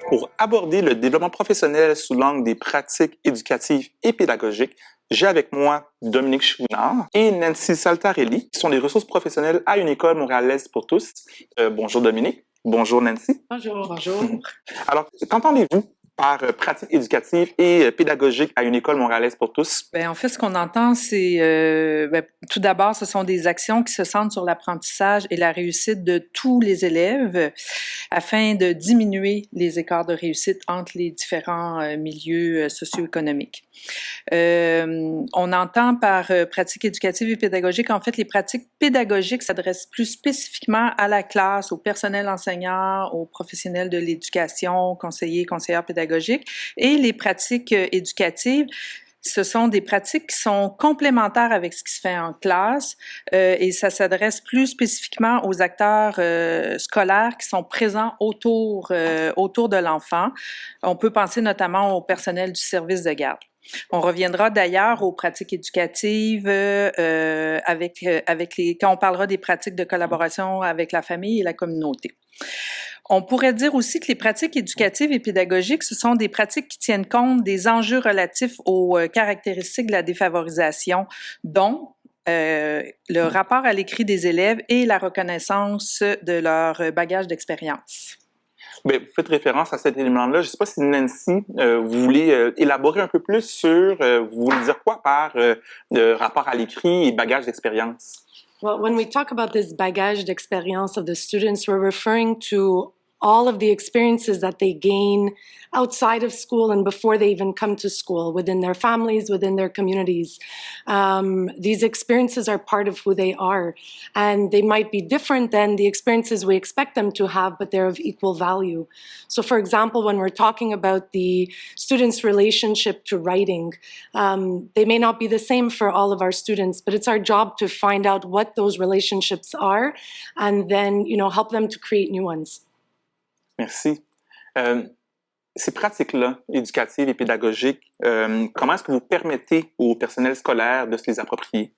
Pour aborder le développement professionnel sous l'angle des pratiques éducatives et pédagogiques, j'ai avec moi Dominique Chouinard et Nancy Saltarelli, qui sont des ressources professionnelles à une école montréalaise pour tous. Bonjour Dominique. Bonjour Nancy. Bonjour. Bonjour. Alors, qu'entendez-vous par pratique éducative et pédagogique à une école montréalaise pour tous? En fait, ce qu'on entend, c'est tout d'abord, ce sont des actions qui se centrent sur l'apprentissage et la réussite de tous les élèves afin de diminuer les écarts de réussite entre les différents milieux socio-économiques. On entend par pratique éducative et pédagogique, en fait, les pratiques pédagogiques s'adressent plus spécifiquement à la classe, au personnel enseignant, aux professionnels de l'éducation, conseillers, conseillères pédagogiques, et les pratiques éducatives, ce sont des pratiques qui sont complémentaires avec ce qui se fait en classe et ça s'adresse plus spécifiquement aux acteurs scolaires qui sont présents autour de l'enfant. On peut penser notamment au personnel du service de garde. On reviendra d'ailleurs aux pratiques éducatives quand on parlera des pratiques de collaboration avec la famille et la communauté. On pourrait dire aussi que les pratiques éducatives et pédagogiques, ce sont des pratiques qui tiennent compte des enjeux relatifs aux caractéristiques de la défavorisation, dont le rapport à l'écrit des élèves et la reconnaissance de leur bagage d'expérience. Bien, vous faites référence à cet élément-là. Je ne sais pas si Nancy, vous voulez élaborer un peu plus sur, vous voulez dire quoi par rapport à l'écrit et bagage d'expérience? Well, when we talk about this bagage d'expérience of the students, we're referring to all of the experiences that they gain outside of school and before they even come to school, within their families, within their communities. These experiences are part of who they are, and they might be different than the experiences we expect them to have, but they're of equal value. So, for example, when we're talking about the students' relationship to writing, they may not be the same for all of our students, but it's our job to find out what those relationships are and then, help them to create new ones. Merci. Ces pratiques-là, éducatives et pédagogiques, comment est-ce que vous permettez au personnel scolaire de se les approprier?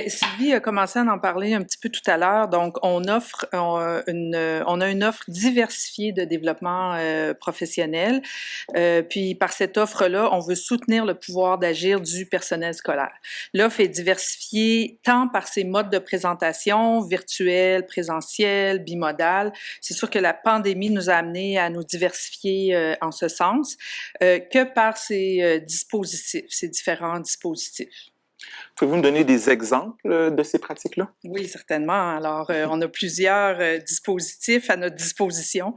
Sylvie a commencé à en parler un petit peu tout à l'heure. Donc, on a une offre diversifiée de développement professionnel. Puis, par cette offre-là, on veut soutenir le pouvoir d'agir du personnel scolaire. L'offre est diversifiée tant par ses modes de présentation, virtuel, présentiel, bimodal. C'est sûr que la pandémie nous a amené à nous diversifier en ce sens, que par ces différents dispositifs. Pouvez-vous me donner des exemples de ces pratiques-là? Oui, certainement. Alors, on a plusieurs dispositifs à notre disposition.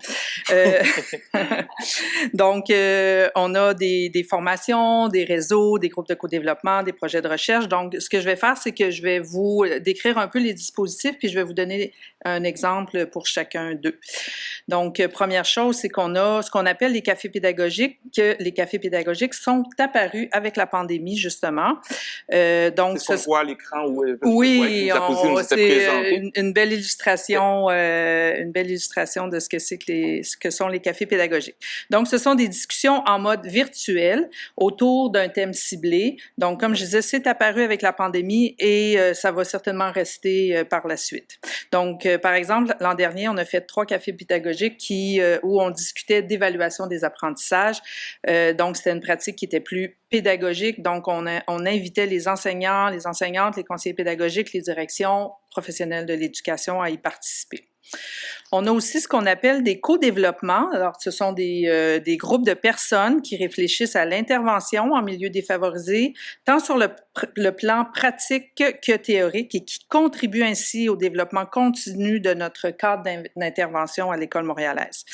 Donc, on a des formations, des réseaux, des groupes de co-développement, des projets de recherche. Donc, ce que je vais faire, c'est que je vais vous décrire un peu les dispositifs, puis je vais vous donner un exemple pour chacun d'eux. Donc, première chose, c'est qu'on a ce qu'on appelle les cafés pédagogiques, que les cafés pédagogiques sont apparus avec la pandémie, justement. Donc, c'est ce qu'on voit à l'écran où oui, c'est une belle illustration, de ce que sont les cafés pédagogiques. Donc, ce sont des discussions en mode virtuel autour d'un thème ciblé. Donc, comme je disais, c'est apparu avec la pandémie et ça va certainement rester par la suite. Donc, par exemple, l'an dernier, on a fait 3 cafés pédagogiques où on discutait d'évaluation des apprentissages. Donc, c'était une pratique qui était plus pédagogique. Donc, on invitait les enseignants, les enseignantes, les conseillers pédagogiques, les directions professionnelles de l'éducation à y participer. On a aussi ce qu'on appelle des co-développements. Alors, ce sont des groupes de personnes qui réfléchissent à l'intervention en milieu défavorisé, tant sur le plan pratique que théorique, et qui contribuent ainsi au développement continu de notre cadre d'intervention à l'École montréalaise.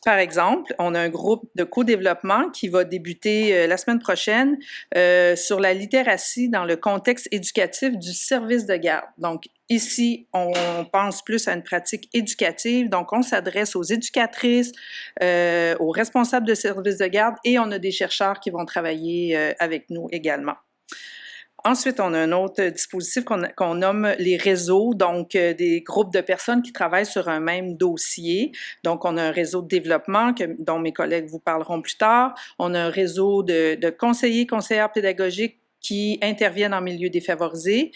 Par exemple, on a un groupe de co-développement qui va débuter la semaine prochaine sur la littératie dans le contexte éducatif du service de garde. Donc, ici, on pense plus à une pratique éducative. Donc, on s'adresse aux éducatrices, aux responsables de service de garde et on a des chercheurs qui vont travailler avec nous également. Ensuite, on a un autre dispositif qu'on nomme les réseaux, donc des groupes de personnes qui travaillent sur un même dossier. Donc, on a un réseau de développement dont mes collègues vous parleront plus tard. On a un réseau de conseillers, conseillères pédagogiques qui interviennent en milieu défavorisé.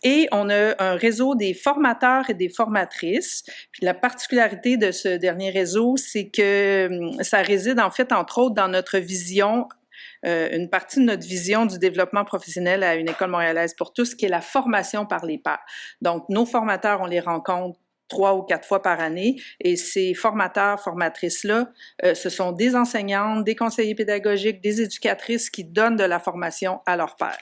Et on a un réseau des formateurs et des formatrices. Puis la particularité de ce dernier réseau, c'est que ça réside en fait, entre autres, dans notre vision, une partie de notre vision du développement professionnel à une école montréalaise pour tous, qui est la formation par les pairs. Donc, nos formateurs, on les rencontre 3 ou 4 fois par année, et ces formateurs, formatrices-là, ce sont des enseignantes, des conseillers pédagogiques, des éducatrices qui donnent de la formation à leurs pairs.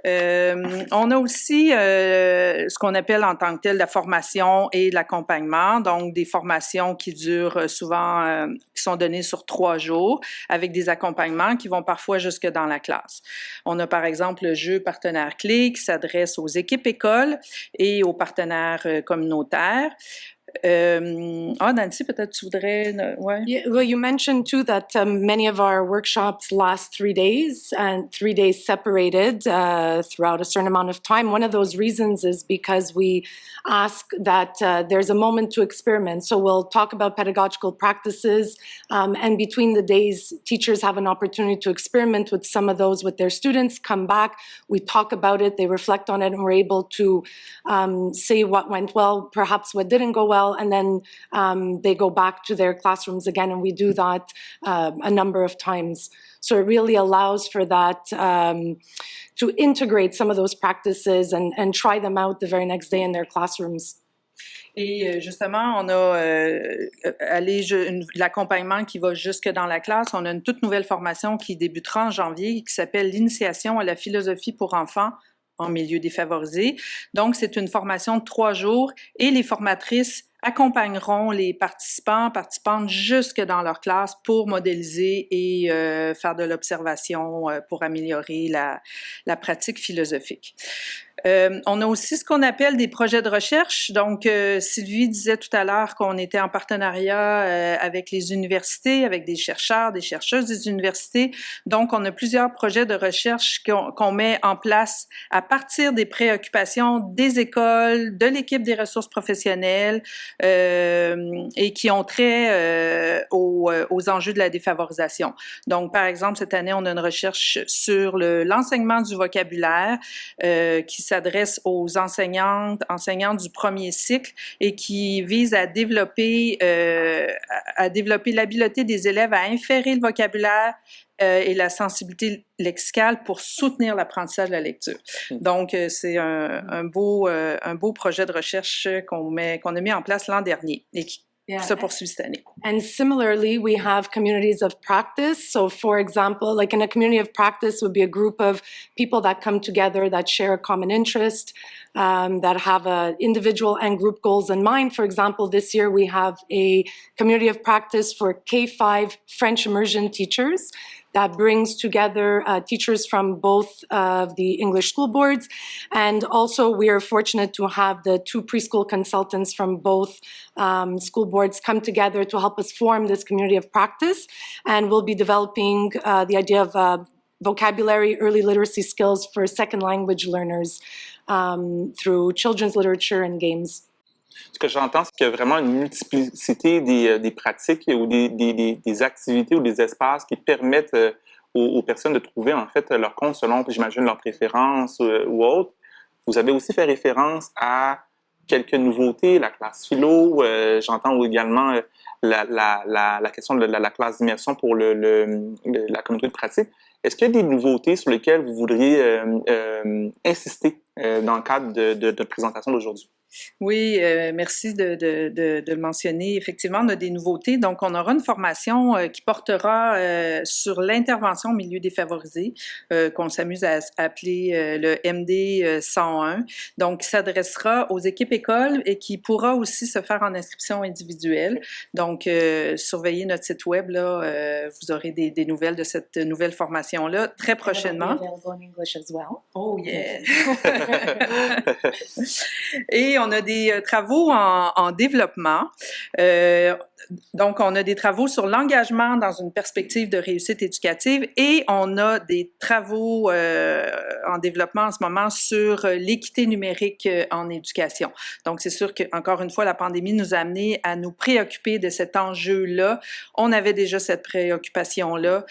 On a aussi ce qu'on appelle en tant que tel la formation et l'accompagnement, donc des formations qui durent souvent, qui sont données sur 3 jours, avec des accompagnements qui vont parfois jusque dans la classe. On a par exemple le jeu partenaire clé qui s'adresse aux équipes écoles et aux partenaires communautaires. Nancy, peut-être tu voudrais... Ouais. Yeah, well, you mentioned too that many of our workshops last 3 days and 3 days separated throughout a certain amount of time. One of those reasons is because we ask that there's a moment to experiment. So we'll talk about pedagogical practices, and between the days, teachers have an opportunity to experiment with some of those with their students, come back, we talk about it, they reflect on it, and we're able to say what went well, perhaps what didn't go well, and then they go back to their classrooms again, and we do that a number of times. So it really allows for that to integrate some of those practices and try them out the very next day in their classrooms. Et justement, on a l'accompagnement qui va jusque dans la classe. On a une toute nouvelle formation qui débutera en janvier qui s'appelle l'initiation à la philosophie pour enfants en milieu défavorisé. Donc, c'est une formation de 3 jours et les formatrices accompagneront les participantes jusque dans leur classe pour modéliser et faire de l'observation pour améliorer la pratique philosophique. On a aussi ce qu'on appelle des projets de recherche. Donc, Sylvie disait tout à l'heure qu'on était en partenariat avec les universités, avec des chercheurs, des chercheuses des universités. Donc, on a plusieurs projets de recherche qu'on met en place à partir des préoccupations des écoles, de l'équipe des ressources professionnelles et qui ont trait aux enjeux de la défavorisation. Donc, par exemple, cette année, on a une recherche sur l'enseignement du vocabulaire qui s'adresse aux enseignants du premier cycle et qui vise à développer l'habileté des élèves à inférer le vocabulaire et la sensibilité lexicale pour soutenir l'apprentissage de la lecture. Donc, c'est un beau projet de recherche qu'on a mis en place l'an dernier et qui se poursuit cette année. And similarly, we have communities of practice. So, for example, like in a community of practice would be a group of people that come together that share a common interest, that have individual and group goals in mind. For example, this year we have a community of practice for K-5 French immersion teachers that brings together teachers from both of the English school boards. And also we are fortunate to have the 2 preschool consultants from both school boards come together to help us form this community of practice. And we'll be developing the idea of vocabulary, early literacy skills for second language learners through children's literature and games. Ce que j'entends, c'est qu'il y a vraiment une multiplicité des pratiques ou des activités ou des espaces qui permettent aux personnes de trouver en fait leur compte selon, j'imagine, leurs préférences ou autres. Vous avez aussi fait référence à quelques nouveautés, la classe philo, j'entends également la question de la classe d'immersion pour la communauté de pratique. Est-ce qu'il y a des nouveautés sur lesquelles vous voudriez insister dans le cadre de notre présentation d'aujourd'hui? Oui, merci de le mentionner. Effectivement, on a des nouveautés. Donc, on aura une formation qui portera sur l'intervention au milieu défavorisé, qu'on s'amuse à appeler le MD 101. Donc, qui s'adressera aux équipes écoles et qui pourra aussi se faire en inscription individuelle. Donc, surveillez notre site web, là, vous aurez des nouvelles de cette nouvelle formation-là très prochainement. Available in English as well. Oh, yeah! Et Oui, on a des travaux en développement. Donc, on a des travaux sur l'engagement dans une perspective de réussite éducative et on a des travaux en développement en ce moment sur l'équité numérique en éducation. Donc, c'est sûr qu'encore une fois, la pandémie nous a amené à nous préoccuper de cet enjeu-là. On avait déjà cette préoccupation-là.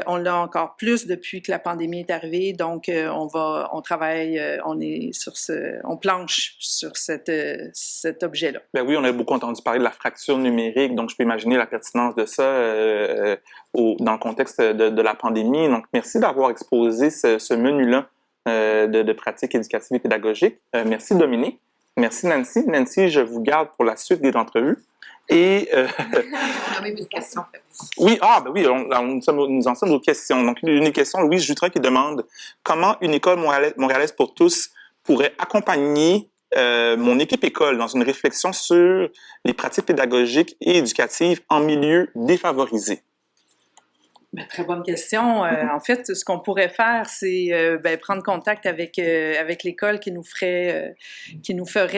On l'a encore plus depuis que la pandémie est arrivée. Donc, on travaille, on planche sur cet objet-là. Ben oui, on a beaucoup entendu parler de la fracture numérique, donc je peux imaginer la pertinence de ça dans le contexte de la pandémie. Donc, merci d'avoir exposé ce menu-là de pratiques éducatives et pédagogiques. Merci Dominique. Merci Nancy. Nancy, je vous garde pour la suite des entrevues. Et On a même une question. oui, oui, nous en sommes aux questions. Donc, une question, Louise Jutras qui demande comment une école montréalaise pour tous pourrait accompagner mon équipe école dans une réflexion sur les pratiques pédagogiques et éducatives en milieu défavorisé. Ben, très bonne question. En fait, ce qu'on pourrait faire, c'est prendre contact avec l'école qui nous ferait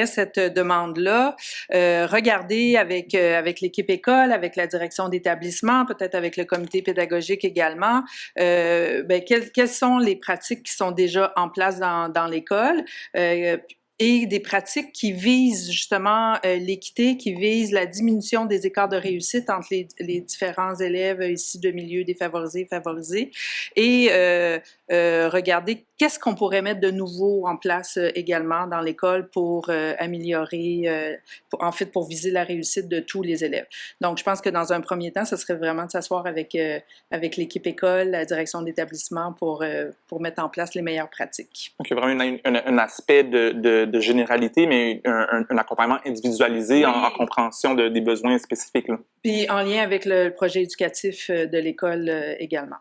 cette demande-là, regarder avec l'équipe école, avec la direction d'établissement, peut-être avec le comité pédagogique également, quelles sont les pratiques qui sont déjà en place dans l'école. Et des pratiques qui visent justement l'équité, qui visent la diminution des écarts de réussite entre les différents élèves ici de milieux défavorisés et favorisés, et regarder qu'est-ce qu'on pourrait mettre de nouveau en place également dans l'école pour améliorer, pour viser la réussite de tous les élèves. Donc, je pense que dans un premier temps, ce serait vraiment de s'asseoir avec l'équipe école, la direction d'établissement pour mettre en place les meilleures pratiques. Donc, il y a vraiment un aspect de généralité, mais un accompagnement individualisé en compréhension des besoins spécifiques. Là. Puis en lien avec le projet éducatif de l'école également.